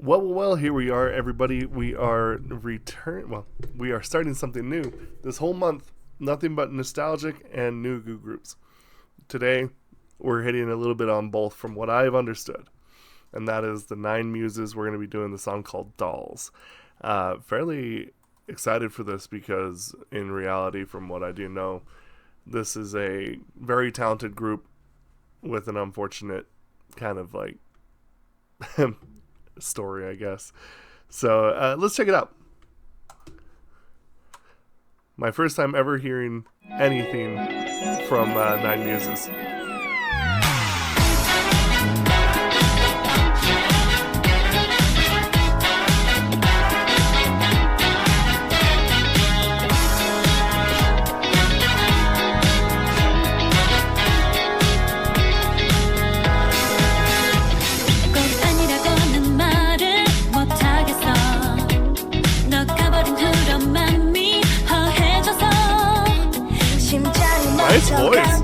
Well, here we are, everybody. We are we are starting something new. This whole month, nothing but nostalgic and new goo groups. Today, we're hitting a little bit on both from what I've understood. And that is the 9Muses. We're going to be doing the song called Dolls. Fairly excited for this because, in reality, from what I do know, this is a very talented group with an unfortunate kind of like story, I guess. So let's check it out. My first time ever hearing anything from 9Muses. Nice voice.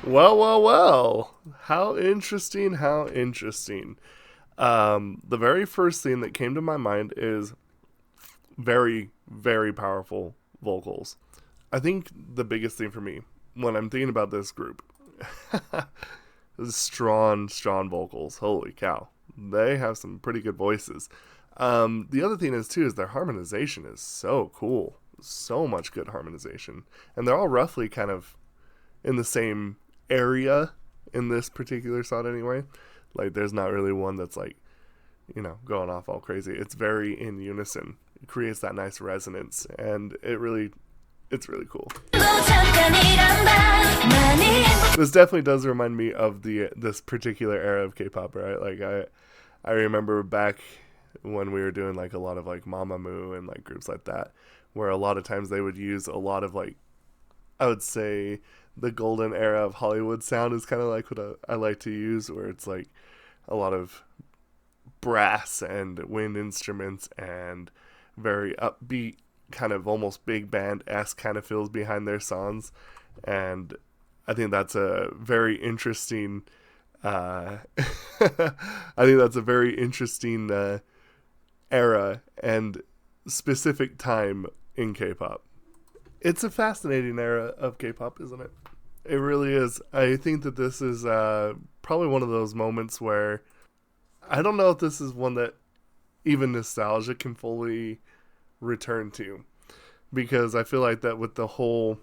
Well. How interesting. The very first thing that came to my mind is very, very powerful vocals. I think the biggest thing for me when I'm thinking about this group is strong vocals. Holy cow. They have some pretty good voices. The other thing is their harmonization is so cool. So much good harmonization. And they're all roughly kind of in the same area in this particular song anyway. Like there's not really one that's like, going off all crazy. It's very in unison. It creates that nice resonance and it's really cool. This definitely does remind me of this particular era of K-pop, right? Like I remember back when we were doing like a lot of like Mamamoo and like groups like that, where a lot of times they would use a lot of like, I would say the golden era of Hollywood sound is kind of like what I like to use, where it's like a lot of brass and wind instruments and very upbeat, kind of almost big band-esque kind of feels behind their songs. And I think that's a very interesting I think that's a very interesting era and specific time in K-pop. It's a fascinating era of K-pop, isn't it? It really is. I think that this is probably one of those moments where I don't know if this is one that even nostalgia can fully return to, because I feel like that with the whole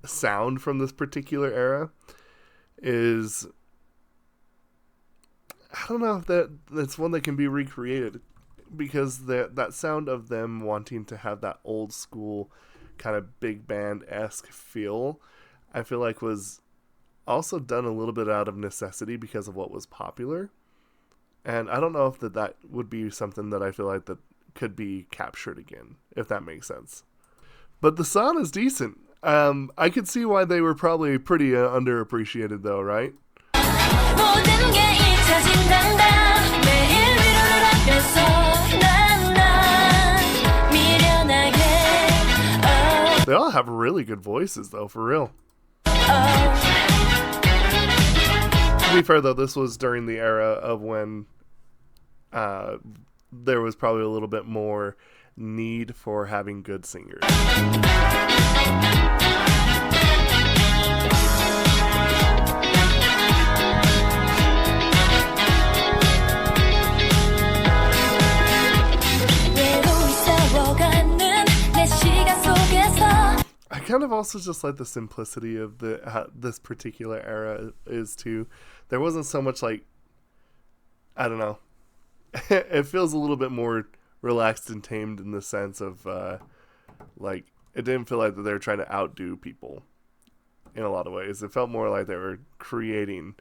sound from this particular era is, I don't know if that's one that can be recreated, because that sound of them wanting to have that old school kind of big band-esque feel, I feel like was also done a little bit out of necessity because of what was popular. And I don't know if that would be something that I feel like that could be captured again, if that makes sense. But the song is decent. I could see why they were probably pretty underappreciated though, right? They all have really good voices though, for real. To be fair though, this was during the era of when there was probably a little bit more need for having good singers. I kind of also just like the simplicity of this particular era is too. There wasn't so much like, I don't know. It feels a little bit more relaxed and tamed in the sense of like, it didn't feel like that they were trying to outdo people in a lot of ways. It felt more like they were creating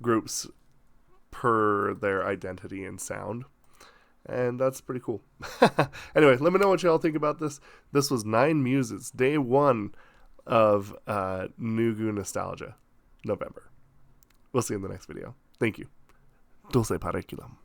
groups per their identity and sound. And that's pretty cool. Anyway, let me know what y'all think about this. This was 9Muses, day 1 of Nugu Nostalgia, November. We'll see you in the next video. Thank you. Dulce Pariculam.